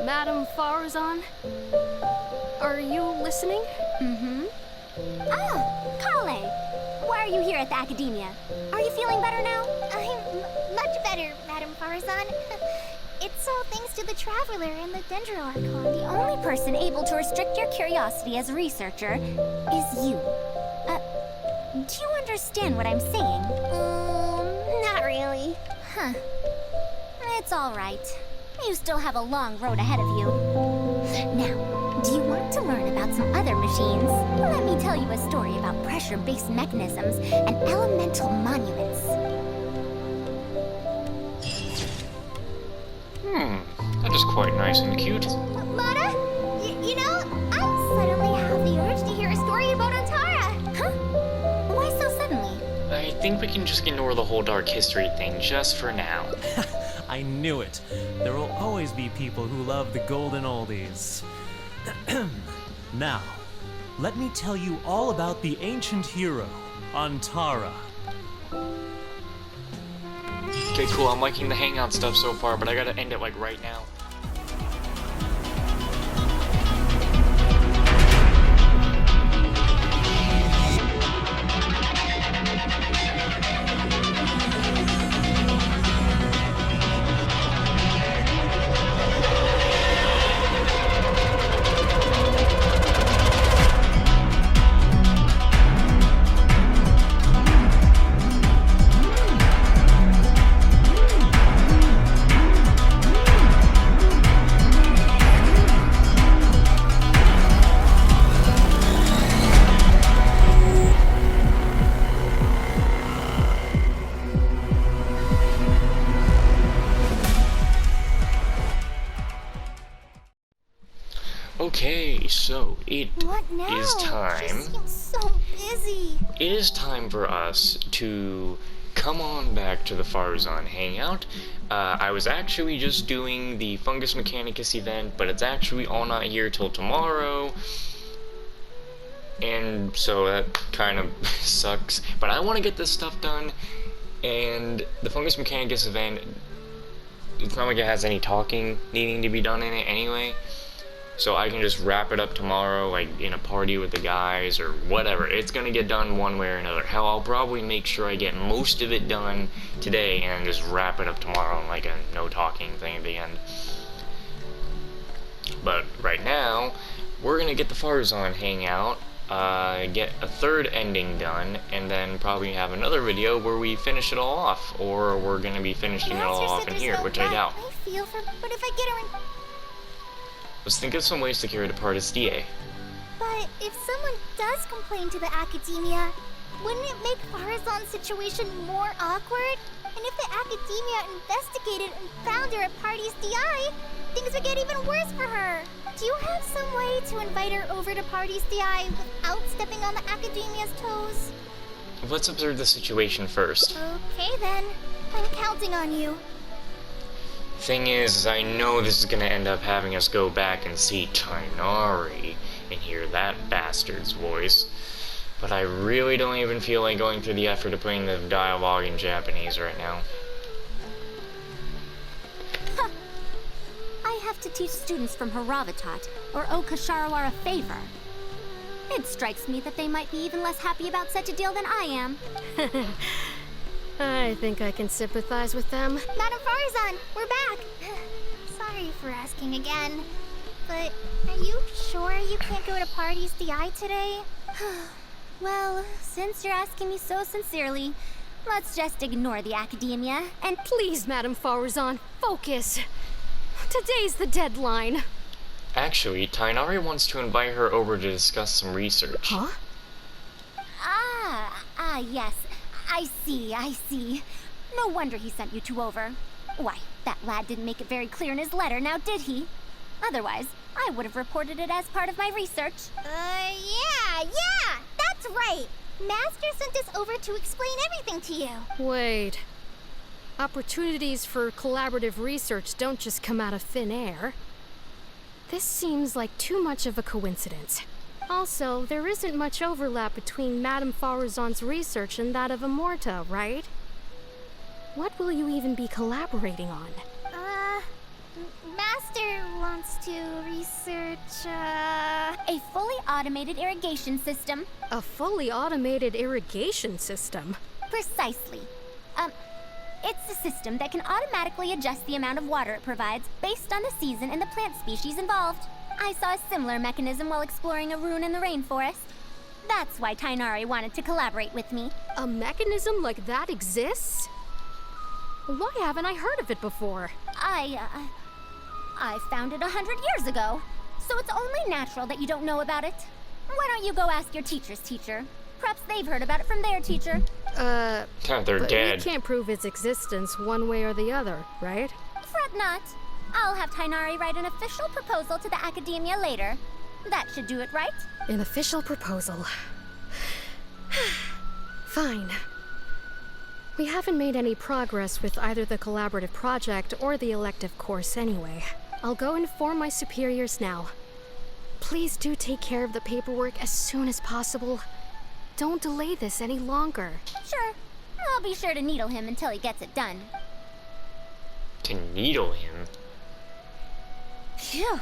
Madam Faruzan? Are you listening? Mm-hmm. Ah, Kale! Why are you here at the Academia? Are you feeling better now? I'm much better, Madam Faruzan. It's all thanks to the Traveler and the Dendro Archon. The only person able to restrict your curiosity as a researcher is you. Do you understand what I'm saying? Not really. Huh. It's all right. You still have a long road ahead of you. Now, do you want to learn about some other machines? Let me tell you a story about pressure-based mechanisms and elemental monuments. That is quite nice and cute. Mata, you know, I suddenly have the urge to hear a story about Antara. Huh? Why so suddenly? I think we can just ignore the whole dark history thing just for now. I knew it. There will always be people who love the golden oldies. Now, let me tell you all about the ancient hero, Antara. Okay, cool. I'm liking the hangout stuff so far, but I gotta end it like right now. Okay, so What now? is time. She seems so busy. It is time for us to come on back to the Faruzan hangout. I was actually just doing the Fungus Mechanicus event, but it's actually all not here till tomorrow. And so that kind of sucks. But I want to get this stuff done, and the Fungus Mechanicus event, it's not like it has any talking needing to be done in it anyway. So I can just wrap it up tomorrow, like in a party with the guys or whatever. It's gonna get done one way or another. Hell, I'll probably make sure I get most of it done today and just wrap it up tomorrow, like a no talking thing at the end. But right now, we're gonna get the Faruzan hangout, get a third ending done, and then probably have another video where we finish it all off. Or we're gonna be finishing it all off in here, which I doubt. I feel for, but if I get her in... Let's think of some ways to carry it apart as DA. But if someone does complain to the Academia, wouldn't it make Faruzan's situation more awkward? And if the Academia investigated and found her at Party's DI, things would get even worse for her. Do you have some way to invite her over to Party's DI without stepping on the Academia's toes? Let's observe the situation first. Okay then. I'm counting on you. Thing is, I know this is gonna end up having us go back and see Tainari and hear that bastard's voice. But I really don't even feel like going through the effort of putting the dialogue in Japanese right now. Huh. I have to teach students from Haravatat or Okasharawar a favor. It strikes me that they might be even less happy about such a deal than I am. I think I can sympathize with them. Madam Faruzan, we're back! Sorry for asking again, but are you sure you can't go to Party's DI today? Well, since you're asking me so sincerely, let's just ignore the Academia. And please, Madam Faruzan, focus. Today's the deadline. Actually, Tainari wants to invite her over to discuss some research. Huh? Yes. I see. No wonder he sent you two over. Why, that lad didn't make it very clear in his letter, now did he? Otherwise, I would have reported it as part of my research. Yeah, that's right! Master sent us over to explain everything to you. Wait. Opportunities for collaborative research don't just come out of thin air. This seems like too much of a coincidence. Also, there isn't much overlap between Madame Faruzan's research and that of Amorta, right? What will you even be collaborating on? Master wants to research, A fully automated irrigation system. A fully automated irrigation system? Precisely. It's a system that can automatically adjust the amount of water it provides based on the season and the plant species involved. I saw a similar mechanism while exploring a ruin in the rainforest. That's why Tainari wanted to collaborate with me. A mechanism like that exists? Why haven't I heard of it before? I found it 100 years ago, so it's only natural that you don't know about it. Why don't you go ask your teacher's teacher? Perhaps they've heard about it from their teacher. They're But dead. we can't prove its existence one way or the other, right? Fret not. I'll have Tainari write an official proposal to the Academia later. That should do it, right? An official proposal. Fine. We haven't made any progress with either the collaborative project or the elective course anyway. I'll go inform my superiors now. Please do take care of the paperwork as soon as possible. Don't delay this any longer. Sure. I'll be sure to needle him until he gets it done. To needle him? Phew.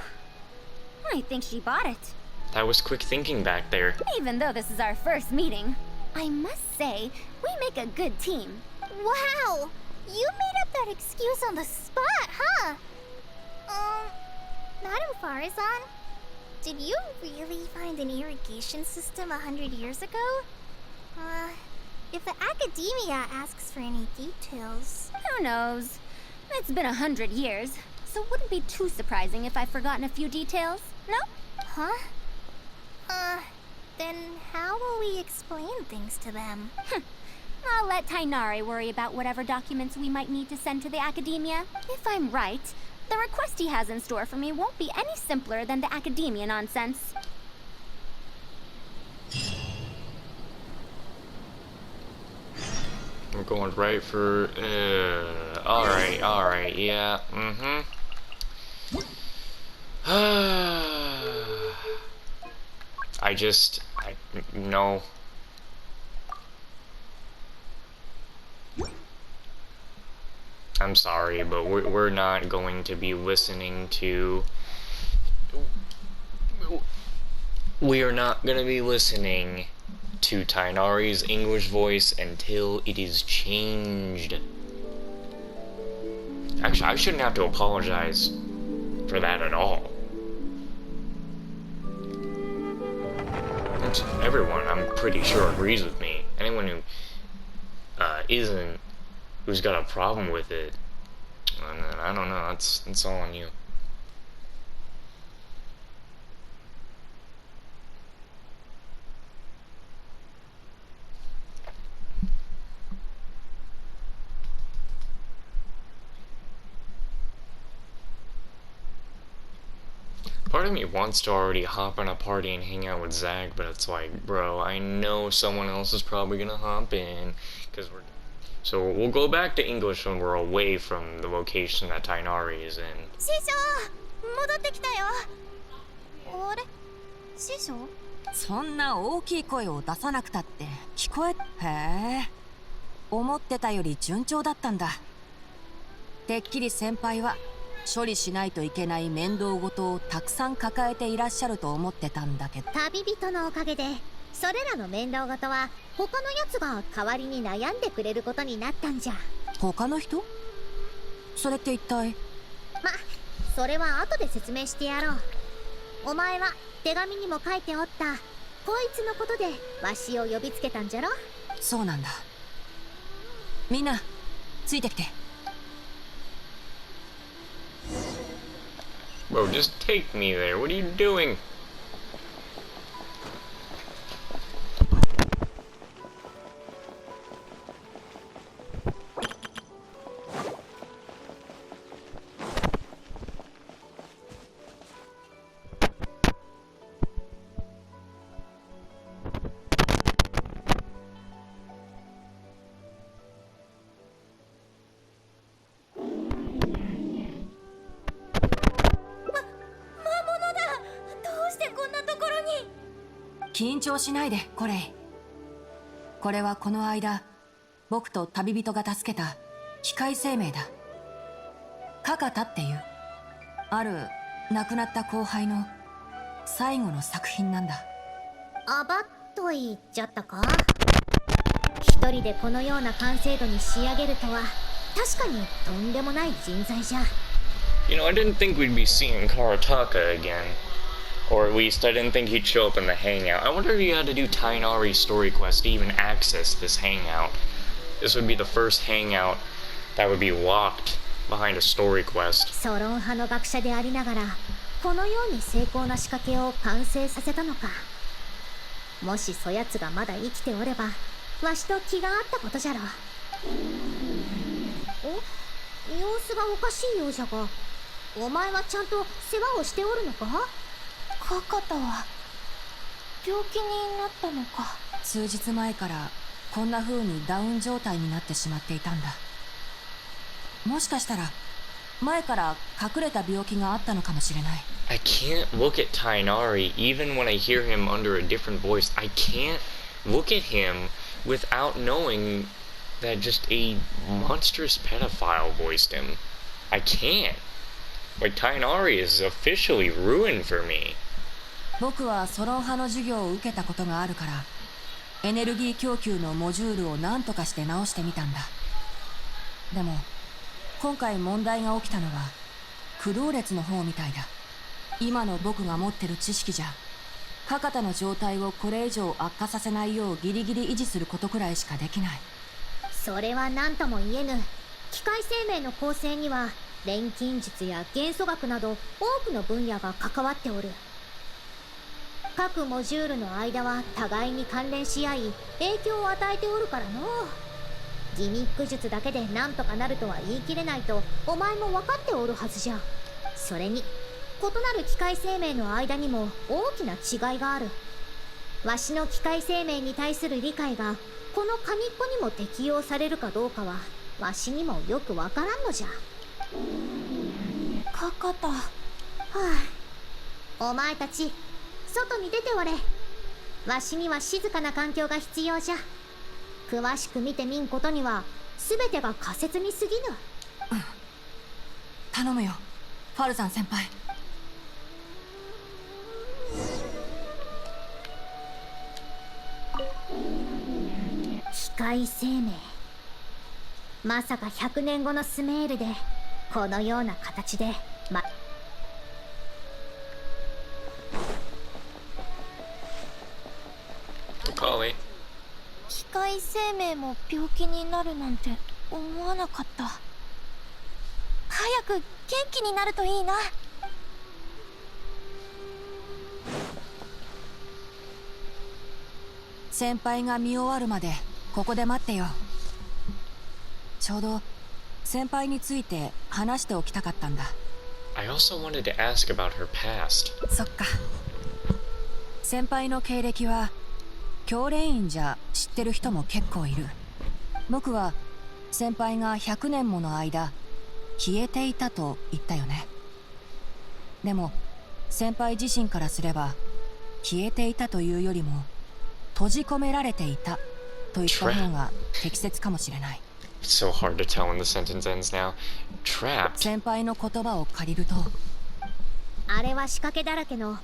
I think she bought it. That was quick thinking back there. Even though this is our first meeting, I must say, we make a good team. wow! You made up that excuse on the spot, huh? Madam Faruzan, did you really find an irrigation system 100 years ago? If the Academia asks for any details... Who knows? It's been 100 years, so it wouldn't be too surprising if I've forgotten a few details, no? Huh? Then how will we explain things to them? I'll let Tainari worry about whatever documents we might need to send to the Academia. If I'm right, the request he has in store for me won't be any simpler than the Academia nonsense. We're going right for, alright, yeah, no. I'm sorry, but we're not going to be listening to... We are not going to be listening to Tainari's English voice until it is changed. Actually, I shouldn't have to apologize for that at all. Everyone, I'm pretty sure, agrees with me. Anyone who who's got a problem with it, I don't know, it's all on you. Part of me wants to already hop on a party and hang out with Zach, but it's like, bro, I know someone else is probably gonna hop in, so we'll go back to English when we're away from the location that Tainari is in. 師匠戻ってきたよあれ師匠そんな大きい声を出さなくたって聞こえへえ思ってたより順調だったんだてっきり先輩は処理しないといけない面倒事をたくさん抱えていらっしゃると思ってたんだけど旅人のおかげでそれらの面倒事は他のやつが代わりに悩んでくれることになったんじゃ他の人それって一体まそれは後で説明してやろうお前は手紙にも書いておったこいつのことでわしを呼びつけたんじゃろそうなんだみんなついてきて Bro, just take me there. What are you doing? What? 緊張しないでコレイこれはこの間僕と旅人が助けた機械生命だカカタっていうある亡くなった後輩の最後の作品なんだ。アバッと言っちゃったか。一人でこのような完成度に仕上げるとは確かにとんでもない人材じゃ。 You know, I didn't think we'd be seeing Karataka again. Or at least I didn't think he'd show up in the hangout. I wonder if you had to do Tainari's story quest to even access this hangout. This would be the first hangout that would be locked behind a story quest. ソロン派の学者でありながらこのように精巧な仕掛けを完成させたのか。もしそやつがまだ生きておればわしと気があったことじゃろ。お、様子がおかしいようじゃが、お前はちゃんと世話をしておるのか。カカタは病気になったのか。数日前からこんな風にダウン状態になってしまっていたんだ。もしかしたら前から隠れた病気があったのかもしれない。 I can't look at Tainari even when I hear him under a different voice. I can't look at him without knowing that just a monstrous pedophile voiced him. I can't. Like, Tainari is officially ruined for me. 僕はソロン派の授業を受けたことがあるからエネルギー供給のモジュールを何とかして直してみたんだ。でも今回問題が起きたのは駆動列の方みたいだ。今の僕が持ってる知識じゃカカタの状態をこれ以上悪化させないようギリギリ維持することくらいしかできない。それは何とも言えぬ。機械生命の構成には錬金術や元素学など多くの分野が関わっておる。各モジュールの間は互いに関連し合い影響を与えておるからの。ギミック術だけで何とかなるとは言い切れないとお前も分かっておるはずじゃ。それに異なる機械生命の間にも大きな違いがある。わしの機械生命に対する理解がこのカニっ子にも適用されるかどうかはわしにもよくわからんのじゃ。かかた。はあ、お前たち外に出ておれ。わしには静かな環境が必要じゃ。詳しく見てみんことには全てが仮説に過ぎぬ。頼むよファルザン先輩。機械生命、まさか100年後のスメールでこのような形で機械生命も病気になるなんて思わなかった。早く元気になるといいな。先輩が見終わるまでここで待ってよ。ちょうど先輩について話しておきたかったんだ。 I also wanted to ask about her past. そっか。先輩の経歴は教練員じゃ知ってる人も結構いる。僕は先輩が100年もの間消えていたと言ったよね。でも先輩自身からすれば消えていたというよりも閉じ込められていたと言った方が適切かもしれない。 It's so hard to tell when the sentence ends now. Trapped. 先輩の言葉を借りると、あれは仕掛けだらけの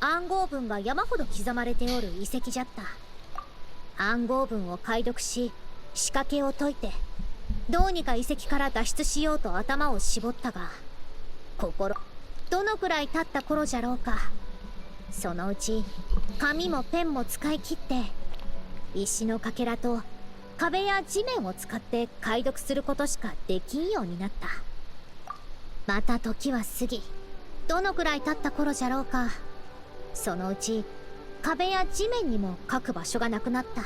暗号文が山ほど刻まれておる遺跡じゃった。暗号文を解読し仕掛けを解いてどうにか遺跡から脱出しようと頭を絞ったが、どのくらい経った頃じゃろうか。そのうち紙もペンも使い切って石のかけらと壁や地面を使って解読することしかできんようになった。また時は過ぎ、どのくらい経った頃じゃろうか。そのうち壁や地面にも書く場所がなくなった。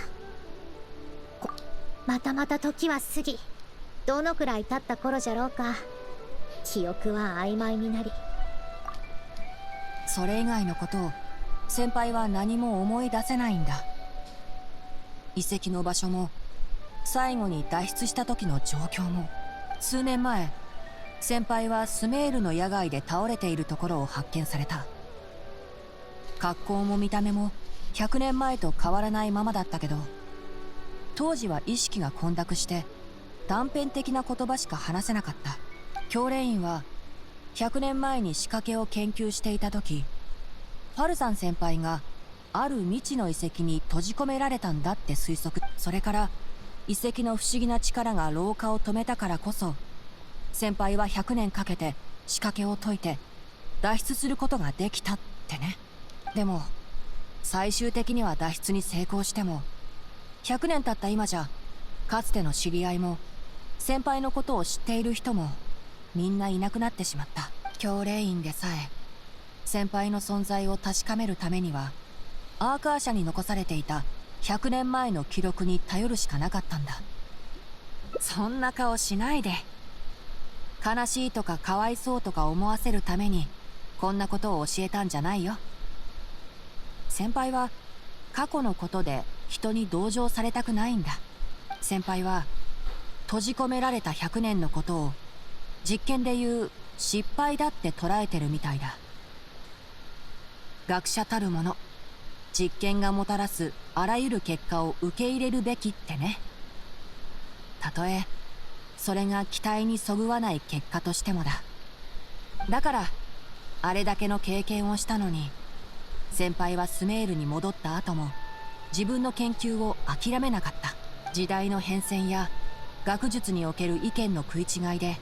また時は過ぎ、どのくらい経った頃じゃろうか。記憶は曖昧になり、それ以外のことを先輩は何も思い出せないんだ。遺跡の場所も最後に脱出した時の状況も。数年前先輩はスメールの野外で倒れているところを発見された。格好も見た目も100年前と変わらないままだったけど、当時は意識が混濁して断片的な言葉しか話せなかった。教練員は100年前に仕掛けを研究していた時、ファルザン先輩がある未知の遺跡に閉じ込められたんだって推測。それから遺跡の不思議な力が老化を止めたからこそ、先輩は100年かけて仕掛けを解いて脱出することができたってね。でも最終的には脱出に成功しても、100年経った今じゃ、かつての知り合いも先輩のことを知っている人もみんないなくなってしまった。教霊院でさえ先輩の存在を確かめるためには、アーカー社に残されていた100年前の記録に頼るしかなかったんだ。そんな顔しないで。悲しいとかかわいそうとか思わせるためにこんなことを教えたんじゃないよ。先輩は過去のことで人に同情されたくないんだ。先輩は閉じ込められた100年のことを実験でいう失敗だって捉えてるみたいだ。学者たるもの、実験がもたらすあらゆる結果を受け入れるべきってね。たとえそれが期待にそぐわない結果としてもだ。だからあれだけの経験をしたのに、先輩はスメールに戻った後も自分の研究を諦めなかった。時代の変遷や学術における意見の食い違いで、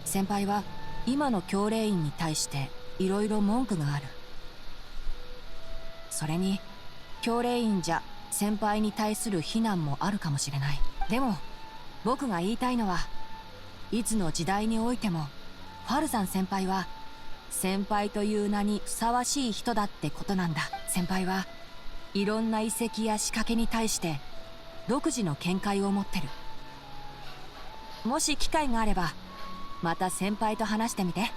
先輩は今の教霊院に対していろいろ文句がある。それに教霊院じゃ先輩に対する非難もあるかもしれない。でも僕が言いたいのは、いつの時代においてもファルザン先輩は先輩という名にふさわしい人だってことなんだ。先輩はいろんな遺跡や仕掛けに対して独自の見解を持ってる。もし機会があればまた先輩と話してみて。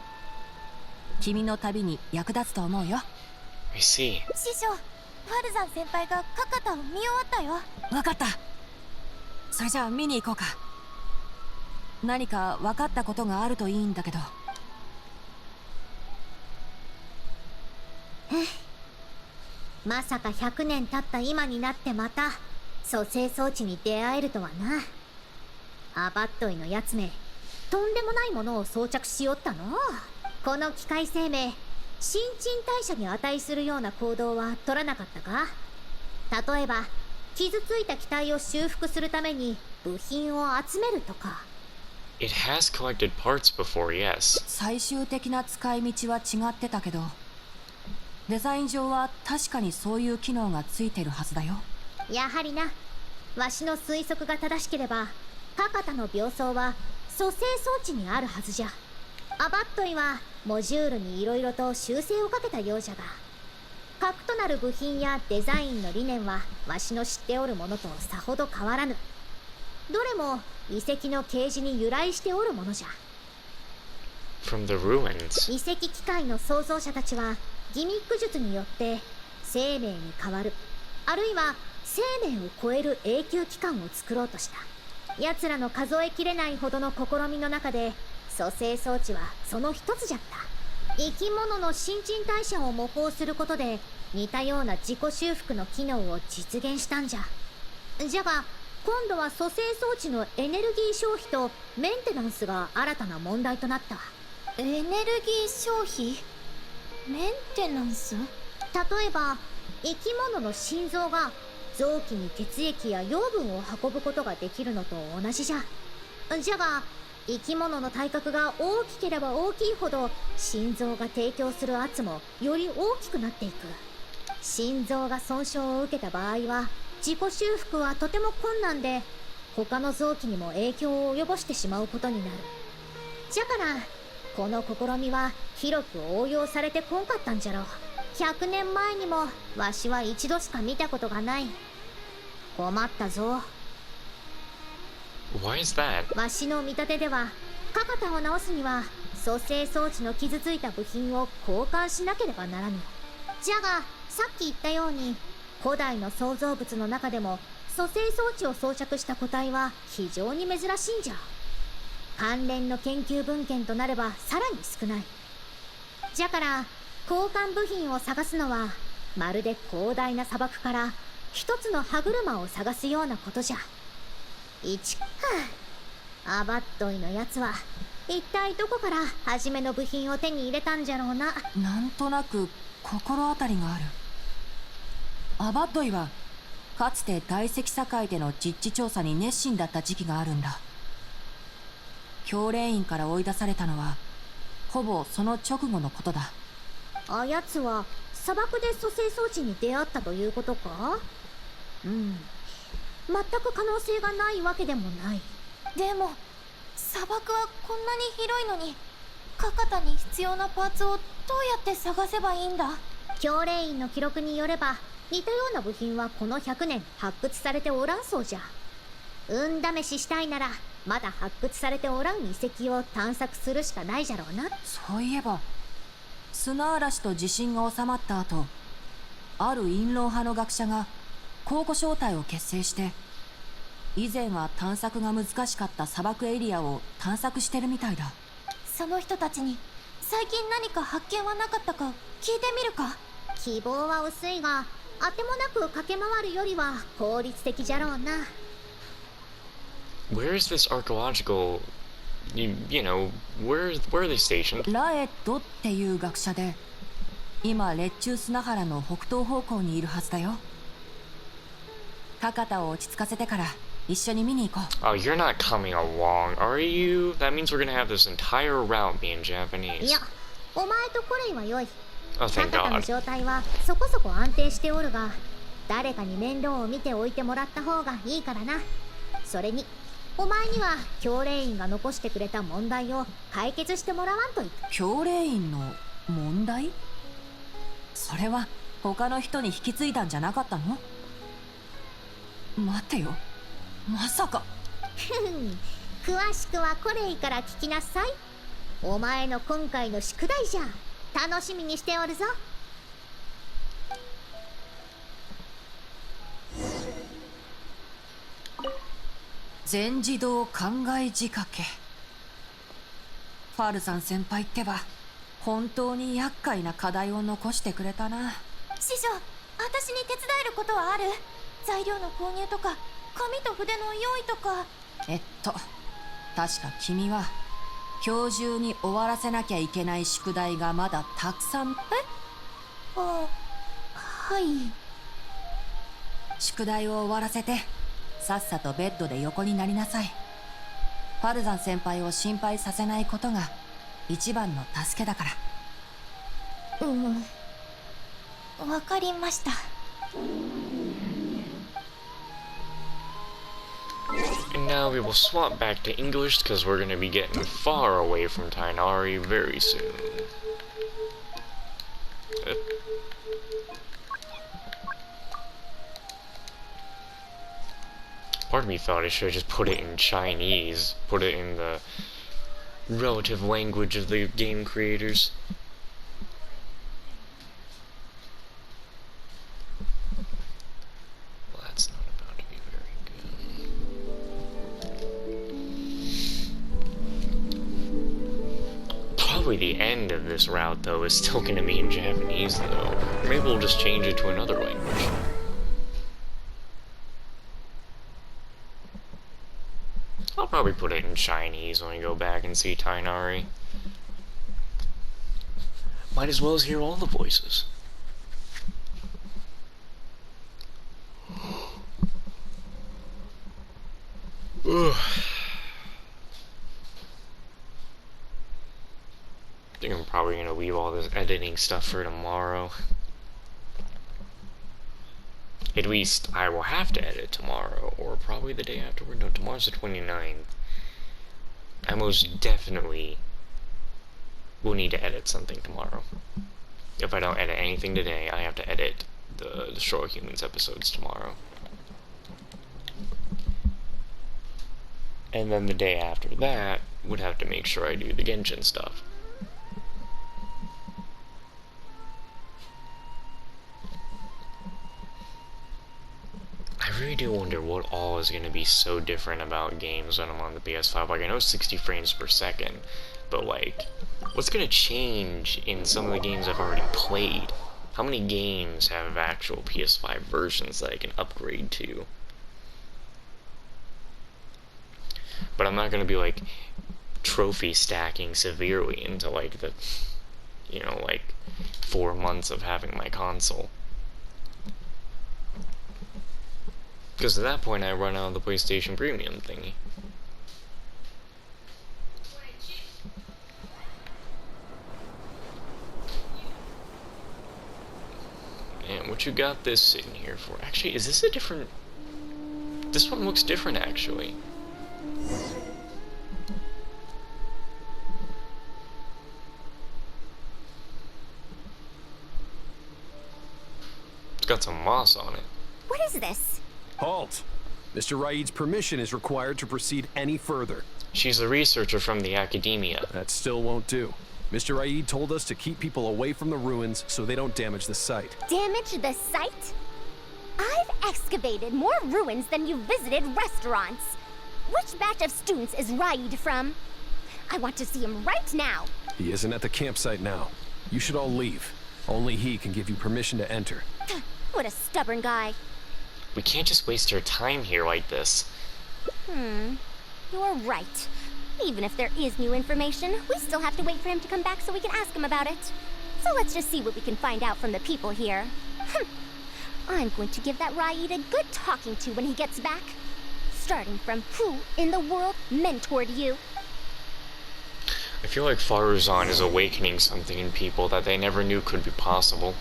君の旅に役立つと思うよ。I see. 師匠、ファルザン先輩がカカタを見終わったよ。わかった。それじゃあ見に行こうか。何か分かったことがあるといいんだけど。まさか100年経った今になってまた蘇生装置に出会えるとはな。アバットイのやつめ、とんでもないものを装着しよったの。この機械生命、新陳代謝に値するような行動は取らなかったか？例えば傷ついた機体を修復するために部品を集めるとか。 It has collected parts before, yes. 最終的な使い道は違ってたけど、デザイン上は確かにそういう機能がついてるはずだよ。やはりな。わしの推測が正しければ、カカタの病巣は蘇生装置にあるはずじゃ。アバットイはモジュールに色々と修正をかけたようじゃが、核となる部品やデザインの理念はわしの知っておるものとさほど変わらぬ。どれも遺跡の啓示に由来しておるものじゃ。 From the ruins. 遺跡機械の創造者たちはギミック術によって生命に変わる、あるいは生命を超える永久期間を作ろうとした。奴らの数えきれないほどの試みの中で蘇生装置はその一つじゃった。生き物の新陳代謝を模倣することで似たような自己修復の機能を実現したんじゃ。じゃが今度は蘇生装置のエネルギー消費とメンテナンスが新たな問題となった。エネルギー消費？メンテナンス？例えば生き物の心臓が臓器に血液や養分を運ぶことができるのと同じじゃ。じゃが生き物の体格が大きければ大きいほど心臓が提供する圧もより大きくなっていく。心臓が損傷を受けた場合は自己修復はとても困難で、他の臓器にも影響を及ぼしてしまうことになる。じゃからこの試みは広く応用されてこんかったんじゃろう。100年前にもわしは一度しか見たことがない。困ったぞ。 Why is that? わしの見立てでは、カカタを直すには蘇生装置の傷ついた部品を交換しなければならぬ。じゃがさっき言ったように古代の創造物の中でも蘇生装置を装着した個体は非常に珍しいんじゃ。関連の研究文献となればさらに少ない。じゃから交換部品を探すのはまるで広大な砂漠から一つの歯車を探すようなことじゃ。アバットイのやつは一体どこから初めの部品を手に入れたんじゃろうな。なんとなく心当たりがある。アバッドイはかつて大石境での実地調査に熱心だった時期があるんだ。教練院から追い出されたのはほぼその直後のことだ。あやつは砂漠で蘇生装置に出会ったということか。全く可能性がないわけでもない。でも砂漠はこんなに広いのに、カカタに必要なパーツをどうやって探せばいいんだ。教練員の記録によれば似たような部品はこの100年発掘されておらんそうじゃ。運試ししたいならまだ発掘されておらん遺跡を探索するしかないじゃろうな。そういえば砂嵐と地震が収まった後、ある陰謀派の学者が考古小隊を結成して、以前は探索が難しかった砂漠エリアを探索してるみたいだ。その人たちに最近何か発見はなかったか聞いてみるか。希望は薄いが、あてもなく駆け回るよりは効率的じゃろうな。 Where is this archaeological... You know, where are they stationed? ラエットっていう学者で、今列中砂原の北東方向にいるはずだよ。カカタを落ち着かせてから一緒に見に行こう。 Oh, you're not coming along, are you? That means we're gonna have this entire route be in Japanese. いや、お前とコレイは良い。 Oh, カ thank カタの God. 状態はそこそこ安定しておるが、誰かに面倒を見ておいてもらった方がいいからな。それにお前には教練員が残してくれた問題を解決してもらわんといく。教練員の問題？それは他の人に引き継いだんじゃなかったの？待てよ、まさか。詳しくはコレイから聞きなさい。お前の今回の宿題じゃ。楽しみにしておるぞ。全自動考え仕掛け。ファルザン先輩ってば本当に厄介な課題を残してくれたな。師匠、私に手伝えることはある？材料の購入とか紙と筆の用意とか。確か君は今日中に終わらせなきゃいけない宿題がまだたくさん。あ、はい。宿題を終わらせてさっさとベッドで横になりなさい。ファルザン先輩を心配させないことが一番の助けだから。わかりました。And now we will swap back to English because we're gonna be getting far away from Tainari very soon. Part of me thought I should have just put it in Chinese, put it in the relative language of the game creators. Well, that's not about to be very good. Probably the end of this route, though, is still going to be in Japanese, though. Maybe we'll just change it to another language. I'll probably put it in Chinese when we go back and see Tainari. Might as well as hear all the voices. Ugh. I think I'm probably gonna leave all this editing stuff for tomorrow. At least I will have to edit tomorrow, or probably the day afterward. No, tomorrow's the 29th. I most definitely will need to edit something tomorrow. If I don't edit anything today, I have to edit the Shore Humans episodes tomorrow. And then the day after that, would have to make sure I do the Genshin stuff. I really do wonder what all is going to be so different about games when I'm on the PS5. Like, I know 60 frames per second, but like, what's going to change in some of the games I've already played? How many games have actual PS5 versions that I can upgrade to? But I'm not going to be like, trophy stacking severely into like the, like 4 months of having my console. Because at that point I run out of the PlayStation Premium thingy. And what you got this sitting here for? Actually, is this a different... This one looks different, actually. It's got some moss on it. What is this? Halt! Mr. Raid's permission is required to proceed any further. She's a researcher from the academia. That still won't do. Mr. Raid told us to keep people away from the ruins so they don't damage the site. Damage the site? I've excavated more ruins than you've visited restaurants. Which batch of students is Raid from? I want to see him right now. He isn't at the campsite now. You should all leave. Only he can give you permission to enter. What a stubborn guy. We can't just waste our time here like this. You're right. Even if there is new information, we still have to wait for him to come back so we can ask him about it. So let's just see what we can find out from the people here. I'm going to give that Raid a good talking to when he gets back. Starting from who in the world mentored you? I feel like Faruzan is awakening something in people that they never knew could be possible.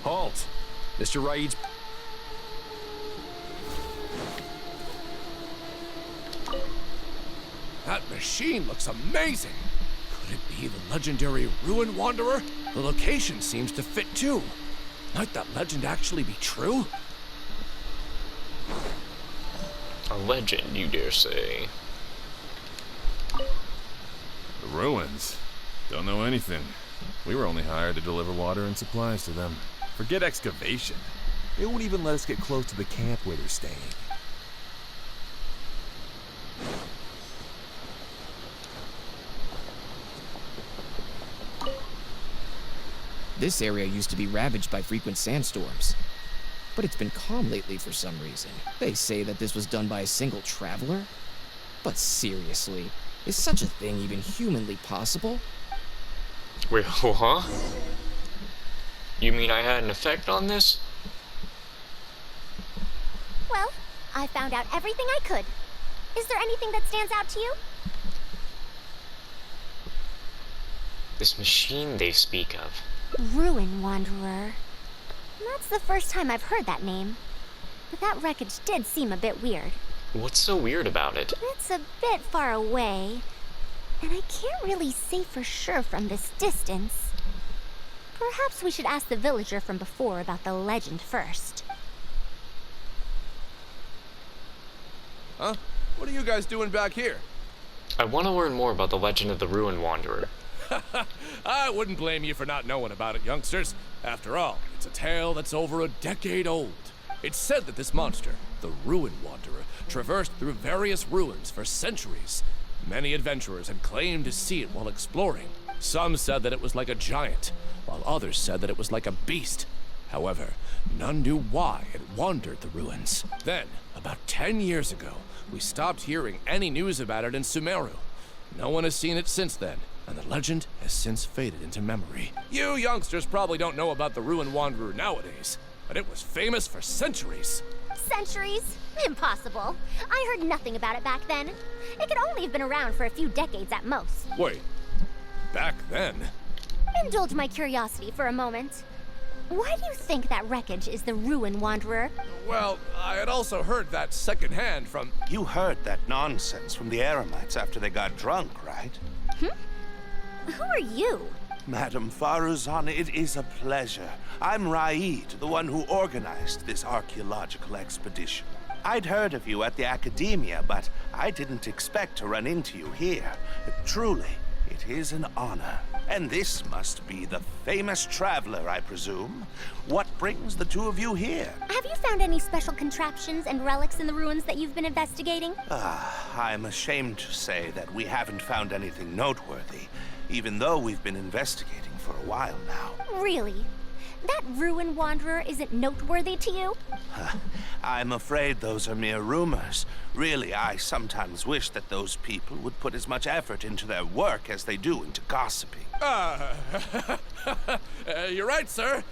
Halt! Mr. Raid's... That machine looks amazing! Could it be the legendary Ruin Wanderer? The location seems to fit too. Might that legend actually be true? A legend, you dare say. The ruins? Don't know anything. We were only hired to deliver water and supplies to them. Forget excavation. They won't even let us get close to the camp where they're staying. This area used to be ravaged by frequent sandstorms, but it's been calm lately for some reason. They say that this was done by a single traveler? But seriously, is such a thing even humanly possible? Wait, huh? You mean I had an effect on this? Well, I found out everything I could. Is there anything that stands out to you? This machine they speak of. Ruin Wanderer. That's the first time I've heard that name. But that wreckage did seem a bit weird. What's so weird about it? It's a bit far away, and I can't really say for sure from this distance. Perhaps we should ask the villager from before about the legend first. Huh? What are you guys doing back here? I want to learn more about the legend of the Ruin Wanderer. I wouldn't blame you for not knowing about it, youngsters. After all, it's a tale that's over a decade old. It's said that this monster, the Ruin Wanderer, traversed through various ruins for centuries. Many adventurers had claimed to see it while exploring. Some said that it was like a giant, while others said that it was like a beast. However, none knew why it wandered the ruins. Then, about 10 years ago, we stopped hearing any news about it in Sumeru. No one has seen it since then, and the legend has since faded into memory. You youngsters probably don't know about the Ruin Wanderer nowadays, but it was famous for centuries. Centuries? Impossible. I heard nothing about it back then. It could only have been around for a few decades at most. Wait, back then? Indulge my curiosity for a moment. Why do you think that wreckage is the Ruin Wanderer? Well, I had also heard that secondhand from... You heard that nonsense from the Eremites after they got drunk, right? Who are you? Madam Faruzan, it is a pleasure. I'm Raid, the one who organized this archaeological expedition. I'd heard of you at the academia, but I didn't expect to run into you here. Truly, it is an honor. And this must be the famous traveler, I presume. What brings the two of you here? Have you found any special contraptions and relics in the ruins that you've been investigating? I'm ashamed to say that we haven't found anything noteworthy, even though we've been investigating for a while now. Really? that Ruin Wanderer isn't noteworthy to you? I'm afraid those are mere rumors. Really, I sometimes wish that those people would put as much effort into their work as they do into gossiping. You're right, sir.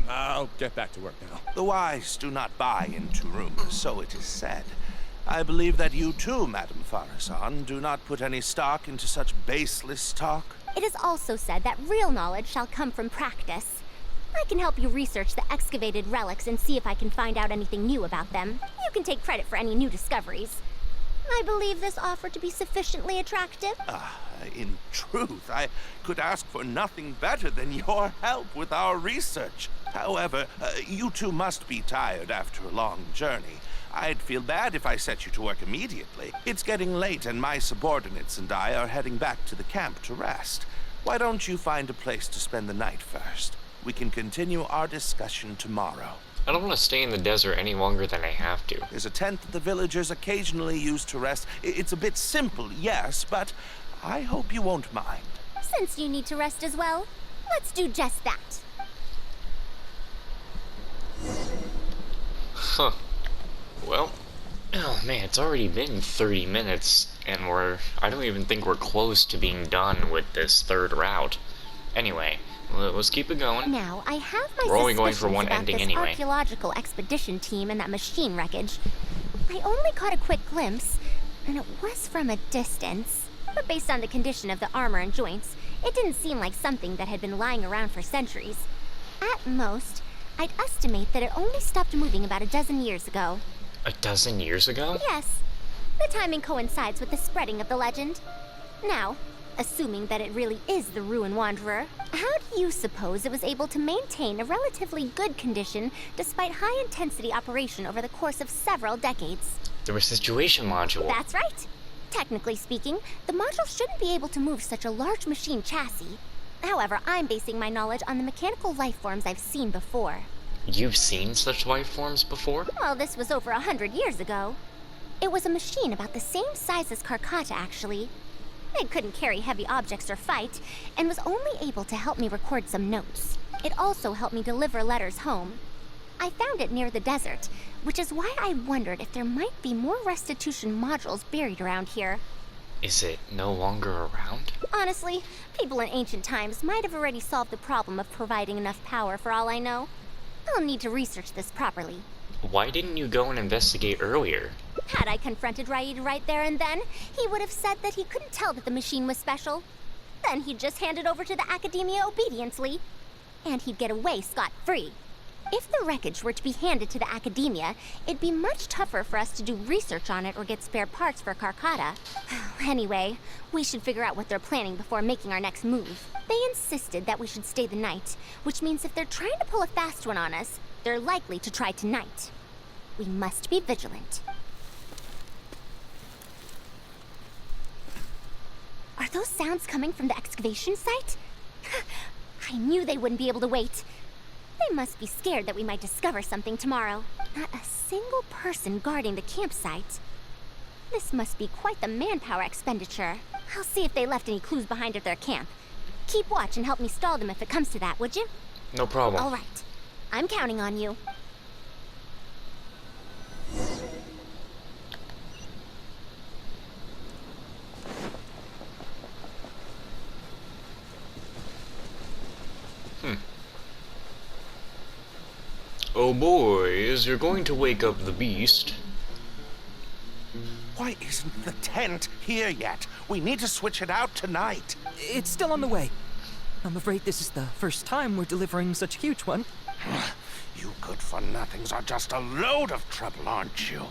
I'll get back to work now. The wise do not buy into rumors, so it is said. I believe that you too, Madam Faruzan, do not put any stock into such baseless talk. It is also said that real knowledge shall come from practice. I can help you research the excavated relics and see if I can find out anything new about them. You can take credit for any new discoveries. I believe this offer to be sufficiently attractive. In truth, I could ask for nothing better than your help with our research. However, you two must be tired after a long journey. I'd feel bad if I set you to work immediately. It's getting late and my subordinates and I are heading back to the camp to rest. Why don't you find a place to spend the night first? We can continue our discussion tomorrow. I don't want to stay in the desert any longer than I have to. There's a tent that the villagers occasionally use to rest. It's a bit simple, yes, but I hope you won't mind. Since you need to rest as well, let's do just that. Huh. Well, oh man, it's already been 30 minutes, and I don't even think we're close to being done with this third route. Anyway, let's keep it going. Now, I have my We're only going for suspicions one about ending this anyway. archaeological expedition team and that machine wreckage. I only caught a quick glimpse, and it was from a distance. But based on the condition of the armor and joints, it didn't seem like something that had been lying around for centuries. At most, I'd estimate that it only stopped moving about a dozen years ago. A dozen years ago? Yes. The timing coincides with the spreading of the legend. Now, assuming that it really is the Ruin Wanderer, how do you suppose it was able to maintain a relatively good condition despite high-intensity operation over the course of several decades? The restitution module. That's right. Technically speaking, the module shouldn't be able to move such a large machine chassis. However, I'm basing my knowledge on the mechanical life forms I've seen before. You've seen such life forms before? Well, this was over 100 years ago. It was a machine about the same size as Karkata, actually. It couldn't carry heavy objects or fight, and was only able to help me record some notes. It also helped me deliver letters home. I found it near the desert, which is why I wondered if there might be more restitution modules buried around here. Is it no longer around? Honestly, people in ancient times might have already solved the problem of providing enough power for all I know. I'll need to research this properly. Why didn't you go and investigate earlier? Had I confronted Raid right there and then, he would have said that he couldn't tell that the machine was special. Then he'd just hand it over to the Academia obediently. And he'd get away scot-free. If the wreckage were to be handed to the Academia, it'd be much tougher for us to do research on it or get spare parts for Karkata. Anyway, we should figure out what they're planning before making our next move. They insisted that we should stay the night, which means if they're trying to pull a fast one on us, they're likely to try tonight. We must be vigilant. Are those sounds coming from the excavation site? I knew they wouldn't be able to wait. They must be scared that we might discover something tomorrow. Not a single person guarding the campsite. This must be quite the manpower expenditure. I'll see if they left any clues behind at their camp. Keep watch and help me stall them if it comes to that, would you? No problem. All right. I'm counting on you. Oh boys, you're going to wake up the beast. Why isn't the tent here yet? We need to switch it out tonight. It's still on the way. I'm afraid this is the first time we're delivering such a huge one. You good-for-nothings are just a load of trouble, aren't you?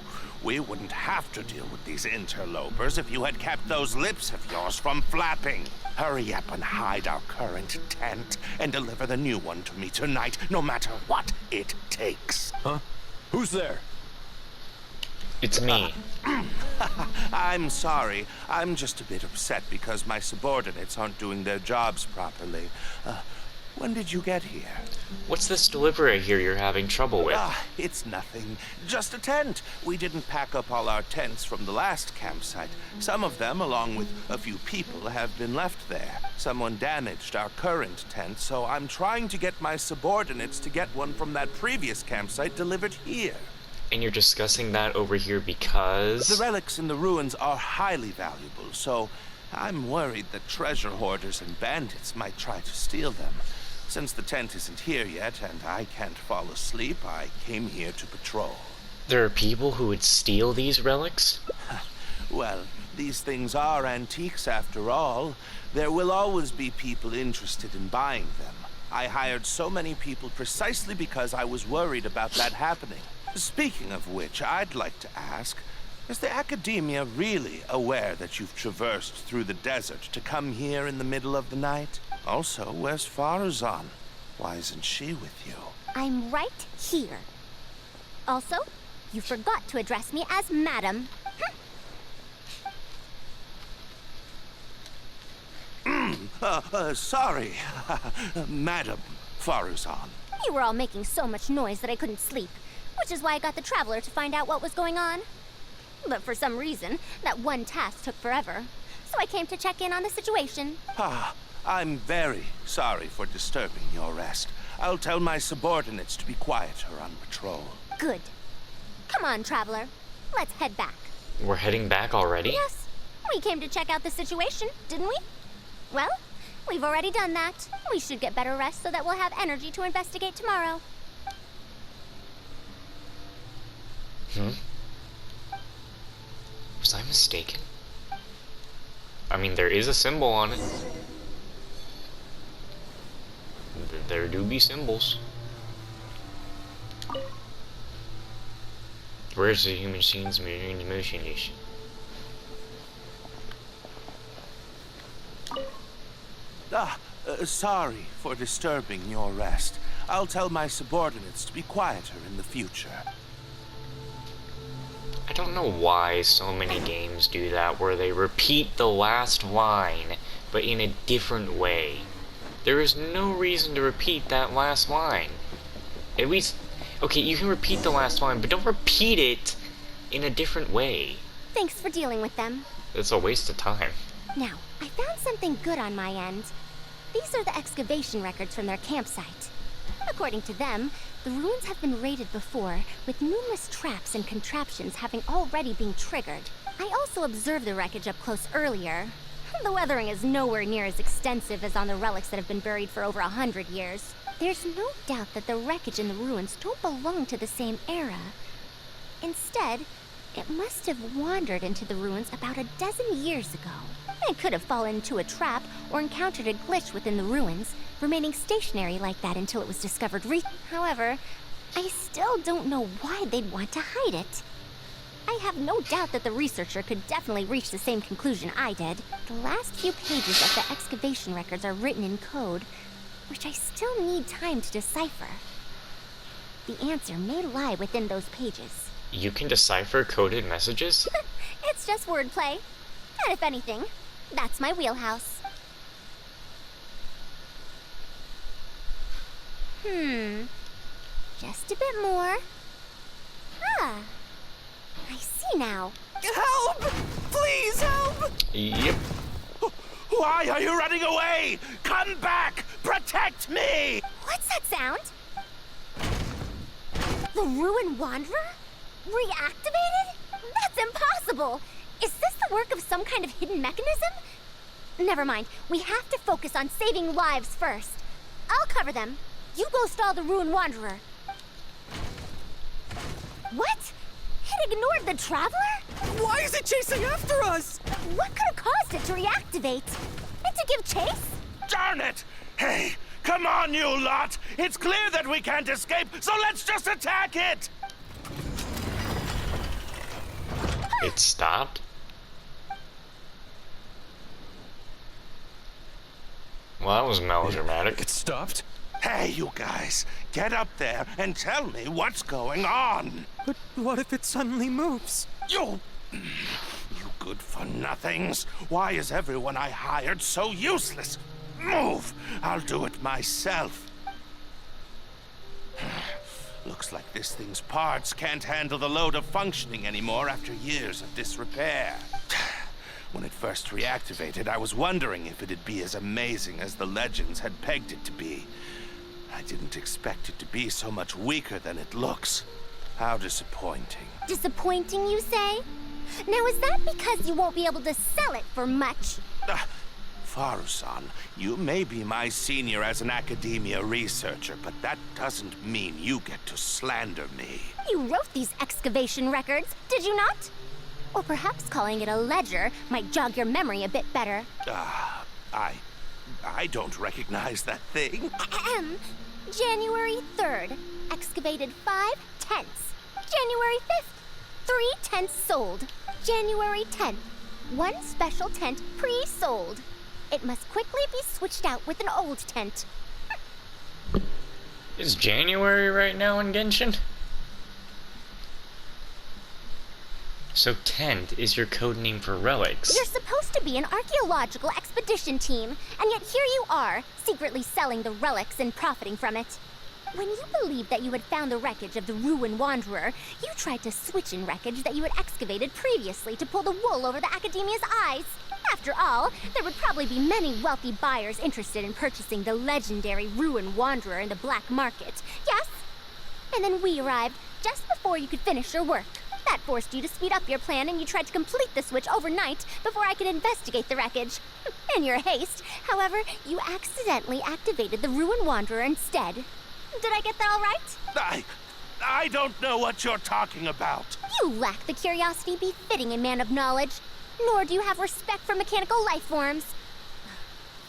We wouldn't have to deal with these interlopers if you had kept those lips of yours from flapping. Hurry up and hide our current tent and deliver the new one to me tonight, no matter what it takes. Huh? Who's there? It's me. I'm sorry. I'm just a bit upset because my subordinates aren't doing their jobs properly. When did you get here? What's this delivery I hear you're having trouble with? It's nothing. Just a tent. We didn't pack up all our tents from the last campsite. Some of them, along with a few people, have been left there. Someone damaged our current tent, so I'm trying to get my subordinates to get one from that previous campsite delivered here. And you're discussing that over here because... The relics in the ruins are highly valuable, so I'm worried that treasure hoarders and bandits might try to steal them. Since the tent isn't here yet, and I can't fall asleep, I came here to patrol. There are people who would steal these relics? Well, these things are antiques after all. There will always be people interested in buying them. I hired so many people precisely because I was worried about that happening. Speaking of which, I'd like to ask, is the Academia really aware that you've traversed through the desert to come here in the middle of the night? Also, where's Faruzan? Why isn't she with you? I'm right here. Also, you forgot to address me as Madam. Sorry, Madam Faruzan. You were all making so much noise that I couldn't sleep, which is why I got the Traveler to find out what was going on. But for some reason, that one task took forever, so I came to check in on the situation. I'm very sorry for disturbing your rest. I'll tell my subordinates to be quieter on patrol. Good. Come on, Traveler. Let's head back. We're heading back already? Yes. We came to check out the situation, didn't we? Well, we've already done that. We should get better rest so that we'll have energy to investigate tomorrow. Was I mistaken? I mean, there is a symbol on it. There do be symbols. Where's the human scenes mirroring emotion is? Sorry for disturbing your rest. I'll tell my subordinates to be quieter in the future. I don't know why so many games do that, where they repeat the last line, but in a different way. There is no reason to repeat that last line. At least, okay, you can repeat the last line, but don't repeat it in a different way. Thanks for dealing with them. It's a waste of time. Now, I found something good on my end. These are the excavation records from their campsite. According to them, the ruins have been raided before, with numerous traps and contraptions having already been triggered. I also observed the wreckage up close earlier. The weathering is nowhere near as extensive as on the relics that have been buried for over 100 years. There's no doubt that the wreckage in the ruins don't belong to the same era. Instead, it must have wandered into the ruins about a dozen years ago. It could have fallen into a trap or encountered a glitch within the ruins, remaining stationary like that until it was discovered However, I still don't know why they'd want to hide it. I have no doubt that the researcher could definitely reach the same conclusion I did. The last few pages of the excavation records are written in code, which I still need time to decipher. The answer may lie within those pages. You can decipher coded messages? It's just wordplay. And if anything, that's my wheelhouse. Just a bit more. I see now. Help! Please help! Yep. Why are you running away? Come back! Protect me! What's that sound? The Ruin Wanderer? Reactivated? That's impossible! Is this the work of some kind of hidden mechanism? Never mind. We have to focus on saving lives first. I'll cover them. You go stall the Ruin Wanderer. What? It ignored the Traveler? Why is it chasing after us? What could have caused it to reactivate? And to give chase? Darn it! Hey, come on, you lot! It's clear that we can't escape, so let's just attack it! It stopped? Well, that was melodramatic. It stopped? Hey, you guys, get up there and tell me what's going on. But what if it suddenly moves? You good-for-nothings. Why is everyone I hired so useless? Move! I'll do it myself. Looks like this thing's parts can't handle the load of functioning anymore after years of disrepair. When it first reactivated, I was wondering if it'd be as amazing as the legends had pegged it to be. I didn't expect it to be so much weaker than it looks. How disappointing. Disappointing, you say? Now, is that because you won't be able to sell it for much? Faruzan, you may be my senior as an academia researcher, but that doesn't mean you get to slander me. You wrote these excavation records, did you not? Or perhaps calling it a ledger might jog your memory a bit better. I don't recognize that thing. January 3rd, excavated 5 tents. January 5th, 3 tents sold. January 10th, 1 special tent pre-sold. It must quickly be switched out with an old tent. Is January right now in Genshin? So tent is your code name for relics. You're supposed to be an archaeological expedition team, and yet here you are, secretly selling the relics and profiting from it. When you believed that you had found the wreckage of the Ruin Wanderer, you tried to switch in wreckage that you had excavated previously to pull the wool over the Academia's eyes. After all, there would probably be many wealthy buyers interested in purchasing the legendary Ruin Wanderer in the black market, yes? And then we arrived just before you could finish your work. That forced you to speed up your plan, and you tried to complete the switch overnight before I could investigate the wreckage. In your haste, however, you accidentally activated the Ruin Wanderer instead. Did I get that all right? I don't know what you're talking about. You lack the curiosity befitting a man of knowledge, nor do you have respect for mechanical life forms.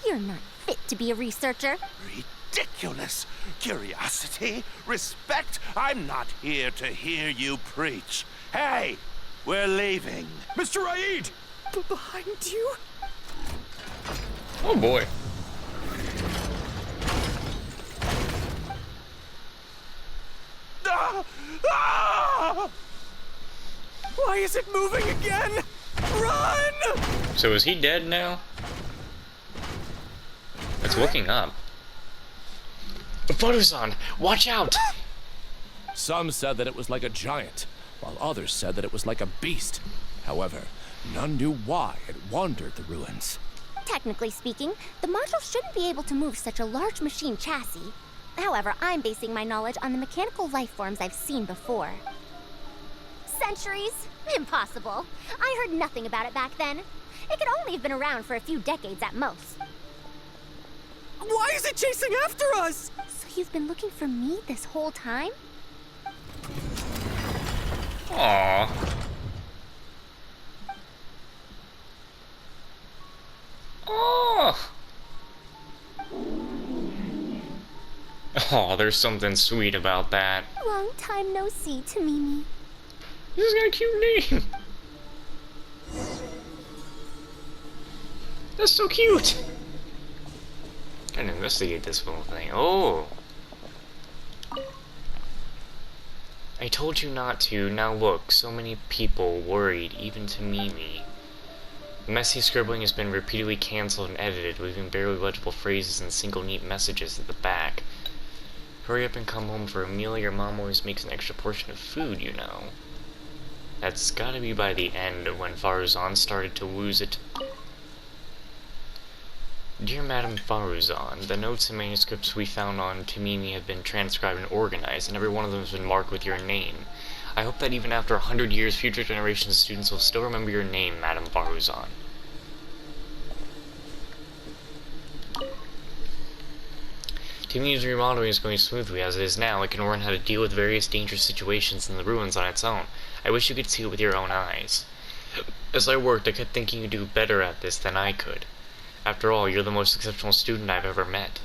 You're not fit to be a researcher. Ridiculous. Curiosity? Respect? I'm not here to hear you preach. Hey, we're leaving. Mr. Raid! Behind you? Oh boy. Why is it moving again? Run! So is he dead now? It's looking up. Faruzan, watch out! Some said that it was like a giant, while others said that it was like a beast. However, none knew why it wandered the ruins. Technically speaking, the module shouldn't be able to move such a large machine chassis. However, I'm basing my knowledge on the mechanical life forms I've seen before. Centuries? Impossible. I heard nothing about it back then. It could only have been around for a few decades at most. Why is it chasing after us? So you've been looking for me this whole time? Aww. Oh. Oh, there's something sweet about that. Long time no see, Tamimi. This has got a cute name. That's so cute. Gotta investigate this whole thing. Oh. I told you not to. Now look, so many people worried, even Tamimi. The messy scribbling has been repeatedly cancelled and edited, leaving barely legible phrases and single neat messages at the back. Hurry up and come home for a meal. Your mom always makes an extra portion of food, you know. That's gotta be by the end of when Faruzan started to lose it. Dear Madam Faruzan, the notes and manuscripts we found on Tamimi have been transcribed and organized, and every one of them has been marked with your name. I hope that even after 100 years, future generations of students will still remember your name, Madam Faruzan. Tamimi's remodeling is going smoothly as it is now. It can learn how to deal with various dangerous situations in the ruins on its own. I wish you could see it with your own eyes. As I worked, I kept thinking you'd do better at this than I could. After all, you're the most exceptional student I've ever met.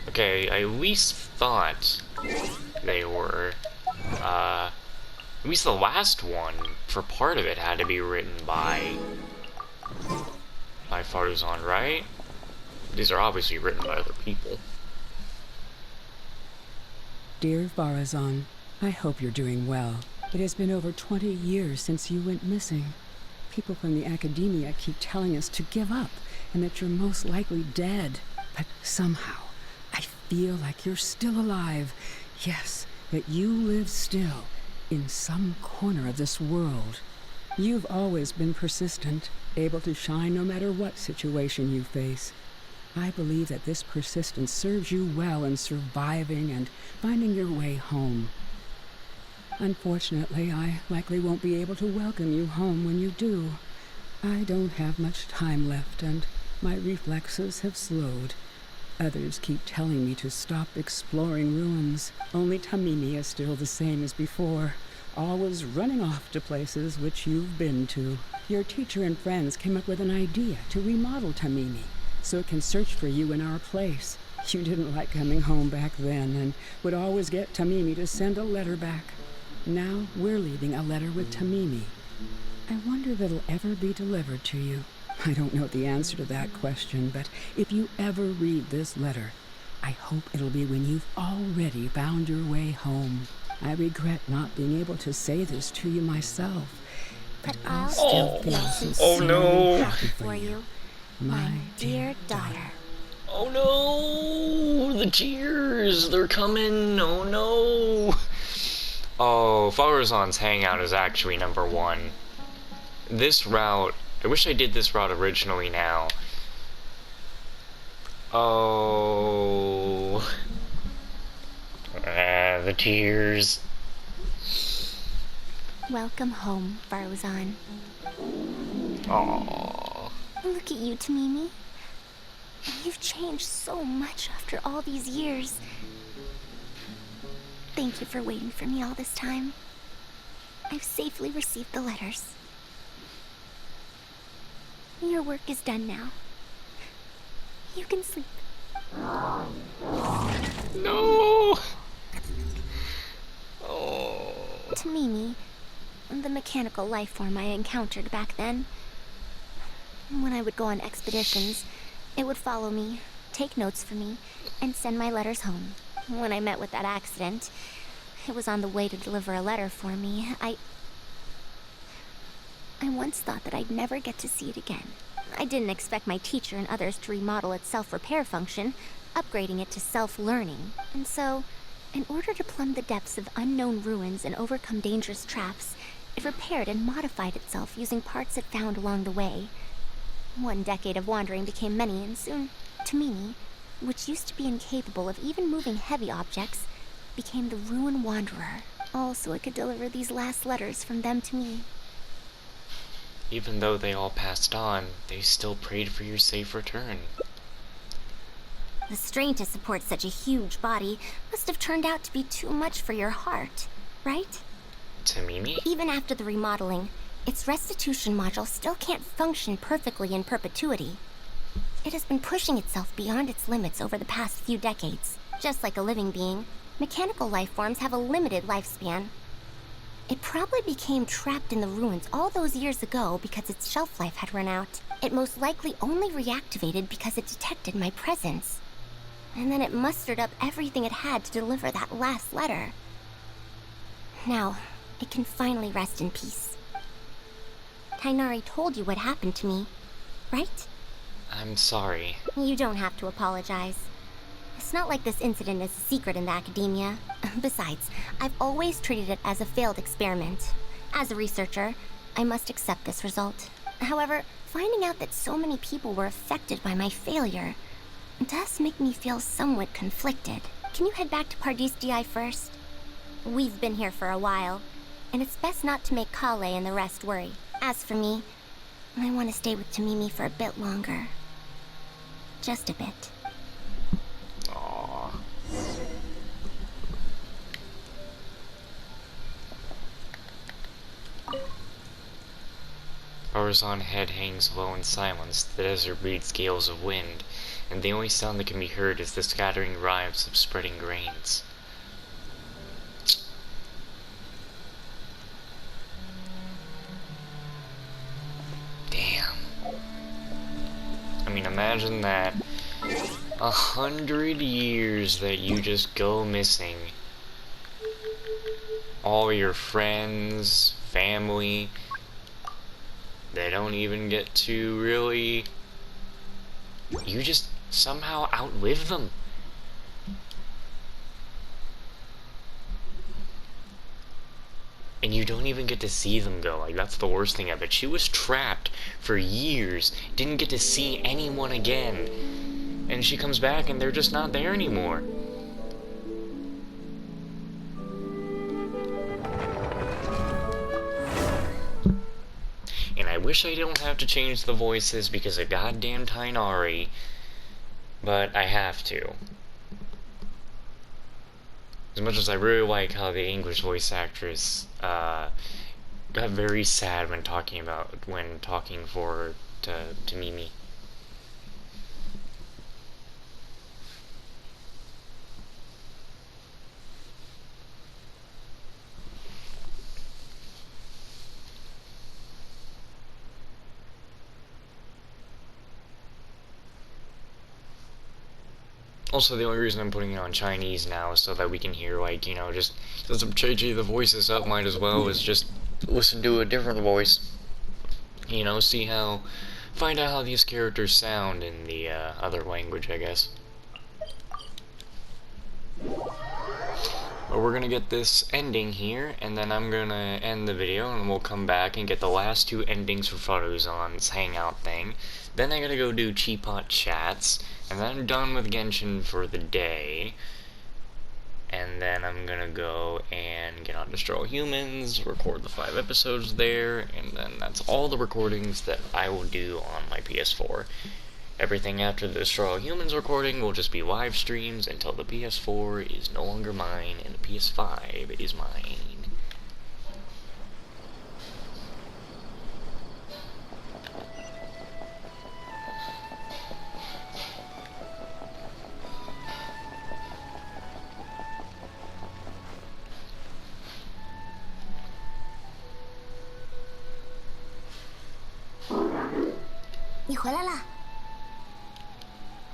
Okay, I at least thought they were, at least the last one, for part of it, had to be written by Faruzan, right? These are obviously written by other people. Dear Faruzan, I hope you're doing well. It has been over 20 years since you went missing. People from the academia keep telling us to give up, and that you're most likely dead. But somehow, I feel like you're still alive. Yes, that you live still in some corner of this world. You've always been persistent, able to shine no matter what situation you face. I believe that this persistence serves you well in surviving and finding your way home. Unfortunately, I likely won't be able to welcome you home when you do. I don't have much time left, and my reflexes have slowed. Others keep telling me to stop exploring ruins. Only Tamimi is still the same as before, always running off to places which you've been to. Your teacher and friends came up with an idea to remodel Tamimi, so it can search for you in our place. You didn't like coming home back then, and would always get Tamimi to send a letter back. Now we're leaving a letter with Tamimi. I wonder if it'll ever be delivered to you. I don't know the answer to that question, but if you ever read this letter, I hope it'll be when you've already found your way home. I regret not being able to say this to you myself, but I'll still feel sincerely happy for you, my dear daughter. Oh no! The tears! They're coming! Oh no! Oh, Faruzan's hangout is actually number 1. This route, I wish I did this route originally now. Oh. The tears. Welcome home, Faruzan. Aww. Look at you, Tamimi. You've changed so much after all these years. Thank you for waiting for me all this time. I've safely received the letters. Your work is done now. You can sleep. No! Oh. Tamimi, the mechanical life form I encountered back then. When I would go on expeditions, it would follow me, take notes for me, and send my letters home. When I met with that accident, it was on the way to deliver a letter for me. I once thought that I'd never get to see it again. I didn't expect my teacher and others to remodel its self-repair function, upgrading it to self-learning. And so, in order to plumb the depths of unknown ruins and overcome dangerous traps, it repaired and modified itself using parts it found along the way. One decade of wandering became many, and soon, Tamimi, which used to be incapable of even moving heavy objects, became the Ruin Wanderer, all so it could deliver these last letters from them to me. Even though they all passed on, they still prayed for your safe return. The strain to support such a huge body must have turned out to be too much for your heart, right? Tamimi? Even after the remodeling, its restitution module still can't function perfectly in perpetuity. It has been pushing itself beyond its limits over the past few decades. Just like a living being, mechanical life forms have a limited lifespan. It probably became trapped in the ruins all those years ago because its shelf life had run out. It most likely only reactivated because it detected my presence. And then it mustered up everything it had to deliver that last letter. Now, it can finally rest in peace. Tainari told you what happened to me, right? I'm sorry. You don't have to apologize. It's not like this incident is a secret in the academia. Besides, I've always treated it as a failed experiment. As a researcher, I must accept this result. However, finding out that so many people were affected by my failure does make me feel somewhat conflicted. Can you head back to Pardistii first? We've been here for a while, and it's best not to make Kale and the rest worry. As for me, I want to stay with Tamimi for a bit longer. Just a bit. Aww. Faruzan's head hangs low in silence. The desert breeds gales of wind, and the only sound that can be heard is the scattering rhymes of spreading grains. Damn. I mean, imagine that 100 years that you just go missing. All your friends, family, they don't even get to really you just somehow outlive them. And you don't even get to see them go. Like, that's the worst thing of it. She was trapped for years, didn't get to see anyone again. And she comes back and they're just not there anymore. And I wish I don't have to change the voices because of goddamn Tainari, but I have to. As much as I really like how the English voice actress got very sad when talking to Mimi. Also, the only reason I'm putting it on Chinese now is so that we can hear, like, you know, just since I'm changing the voices up, might as well is just listen to a different voice. You know, find out how these characters sound in the other language, I guess. But we're gonna get this ending here, and then I'm gonna end the video, and we'll come back and get the last two endings for Faruzan's hangout thing. Then I gotta go do Cheapot chats, and then I'm done with Genshin for the day. And then I'm gonna go and get on Destroy All Humans, record the 5 episodes there, and then that's all the recordings that I will do on my PS4. Everything after the Destroy All Humans recording will just be live streams until the PS4 is no longer mine and the PS5 is mine.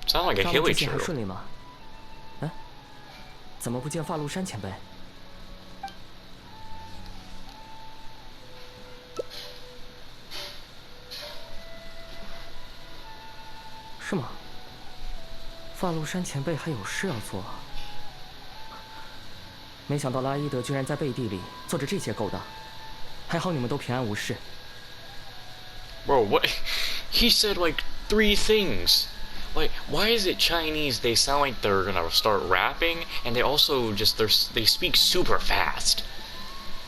Sound like a 发问 hilly 之前还 true. 顺利吗？哎，怎么不见发露山前辈？是吗？发露山前辈还有事要做。没想到拉伊德居然在背地里做着这些勾当，还好你们都平安无事。Bro, what? He said like 3 things. Like, why is it Chinese? They sound like they're gonna start rapping, and they also they speak super fast.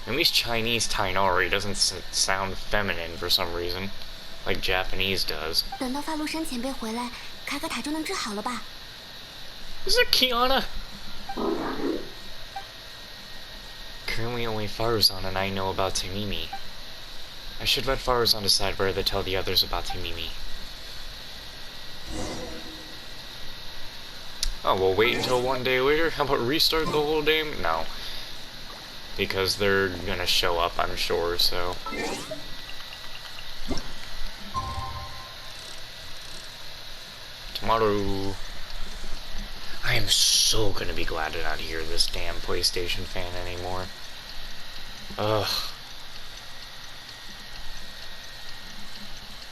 At least Chinese Tainari doesn't sound feminine for some reason, like Japanese does. 等到发露山前辈回来，卡卡塔就能治好了吧？ Is it Kiana? Currently only Faruzan and I know about Tamimi. I should let Faruzan decide whether to tell the others about Tamimi. Oh, we'll wait until 1 day later? How about restart the whole game? No. Because they're gonna show up, I'm sure, so... Tomorrow... I am so gonna be glad to not hear this damn PlayStation fan anymore. Ugh.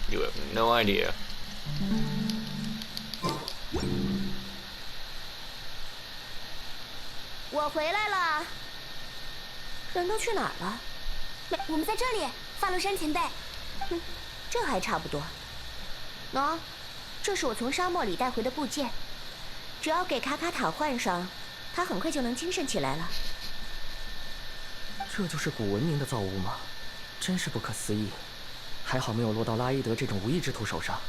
You have no idea. 我回来了。人都去哪儿了？我们在这里，发露山前辈。这还差不多。喏，这是我从沙漠里带回的部件，只要给卡卡塔换上，他很快就能精神起来了。这就是古文明的造物吗？真是不可思议。还好没有落到拉伊德这种无义之徒手上。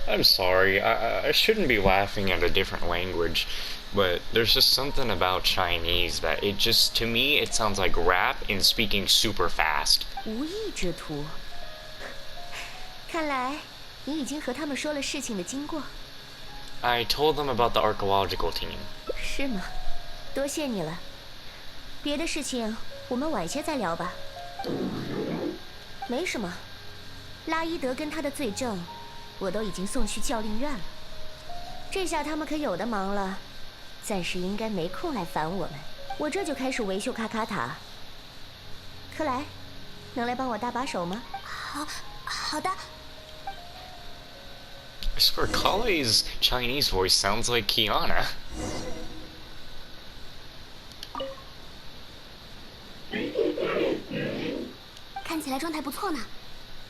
I'm sorry, I shouldn't be laughing at a different language, but there's just something about Chinese that it just, to me, it sounds like rap and speaking super fast. 无义之徒，看来你已经和他们说了事情的经过。I told them about the archaeological team. 是吗？多谢你了。别的事情我们晚些再聊吧。没什么，拉伊德跟他的罪证，我都已经送去教令院了。这下他们可有的忙了，暂时应该没空来烦我们。我这就开始维修卡卡塔。克莱，能来帮我搭把手吗？好的。I swear, Kale's Chinese voice sounds like Kiana. 看起来状态不错呢。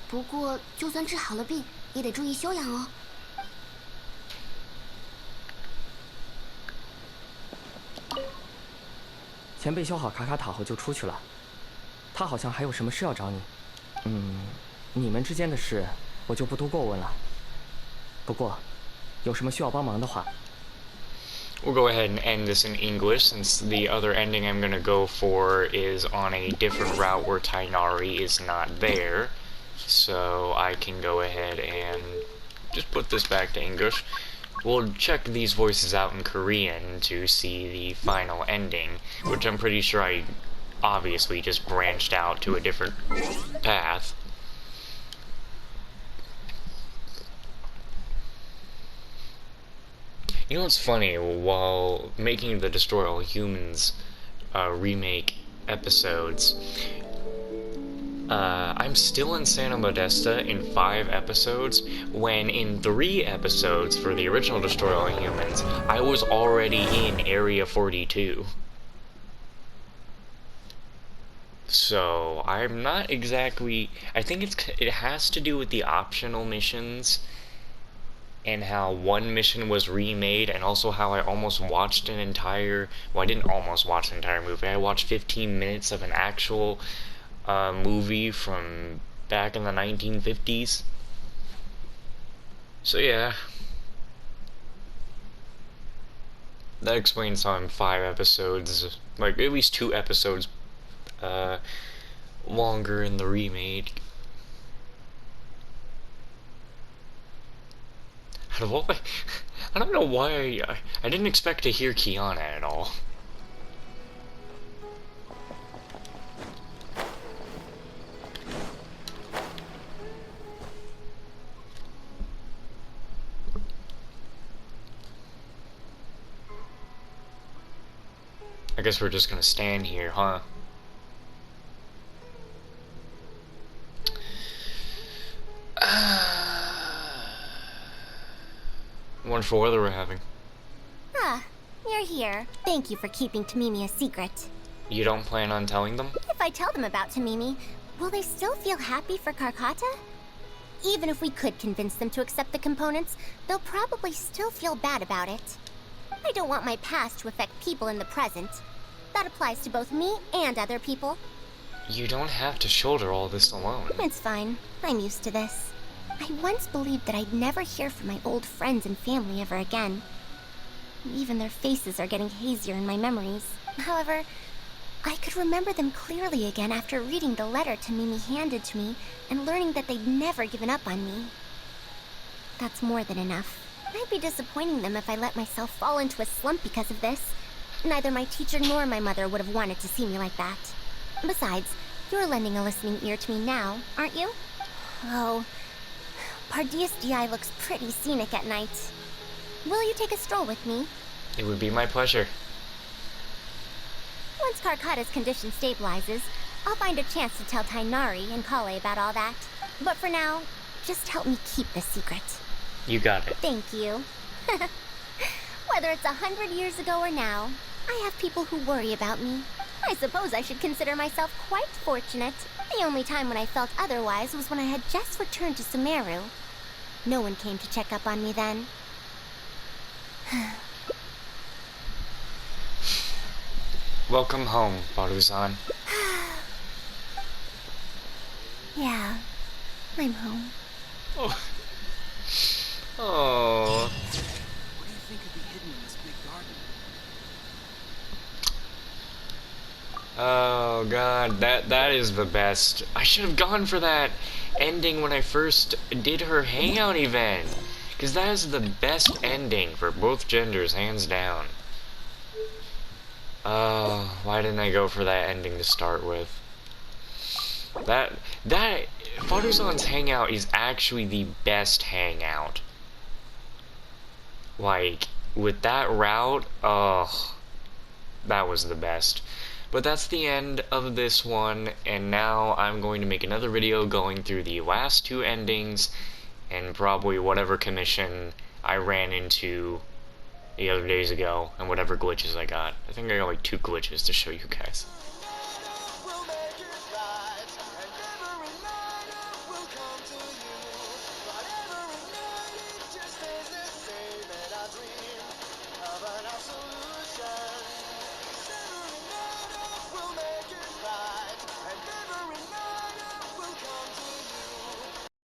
不过，就算治好了病，也得注意休养哦。前辈修好卡卡塔后就出去了，他好像还有什么事要找你。你们之间的事我就不多过问了。不过，有什么需要帮忙的话。 We'll go ahead and end this in English, since the other ending I'm gonna go for is on a different route where Tainari is not there. So I can go ahead and just put this back to English. We'll check these voices out in Korean to see the final ending, which I'm pretty sure I obviously just branched out to a different path. You know what's funny? While making the Destroy All Humans remake episodes, I'm still in Santa Modesta in 5 episodes, when in 3 episodes for the original Destroy All Humans, I was already in Area 42. So, I'm not exactly... I think it has to do with the optional missions, and how one mission was remade, and also how I almost watched an entire... Well, I didn't almost watch an entire movie. I watched 15 minutes of an actual movie from back in the 1950s. So yeah. That explains how I'm 5 episodes, like at least 2 episodes longer in the remake. I don't know why I didn't expect to hear Kiana at all. I guess we're just gonna stand here, huh? Wonderful weather we're having. Ah, you're here. Thank you for keeping Tamimi a secret. You don't plan on telling them? If I tell them about Tamimi, will they still feel happy for Karkata? Even if we could convince them to accept the components, they'll probably still feel bad about it. I don't want my past to affect people in the present. That applies to both me and other people. You don't have to shoulder all this alone. It's fine. I'm used to this. I once believed that I'd never hear from my old friends and family ever again. Even their faces are getting hazier in my memories. However, I could remember them clearly again after reading the letter Tamimi handed to me and learning that they'd never given up on me. That's more than enough. I'd be disappointing them if I let myself fall into a slump because of this. Neither my teacher nor my mother would have wanted to see me like that. Besides, you're lending a listening ear to me now, aren't you? Oh, Pardius DI looks pretty scenic at night. Will you take a stroll with me? It would be my pleasure. Once Karkata's condition stabilizes, I'll find a chance to tell Tainari and Kale about all that. But for now, just help me keep this secret. You got it. Thank you. Whether it's 100 years ago or now, I have people who worry about me. I suppose I should consider myself quite fortunate. The only time when I felt otherwise was when I had just returned to Sumeru. No one came to check up on me then. Welcome home, Faruzan. Yeah, I'm home. Oh. Oh. What do you think could be hidden in this big garden? Oh god, that is the best. I should have gone for that ending when I first did her hangout event, because that is the best ending for both genders, hands down. Why didn't I go for that ending to start with? That Faruzan's hangout is actually the best hangout. Like, with that route, that was the best. But that's the end of this one, and now I'm going to make another video going through the last 2 endings and probably whatever commission I ran into the other days ago, and whatever glitches I got. I think I got like 2 glitches to show you guys.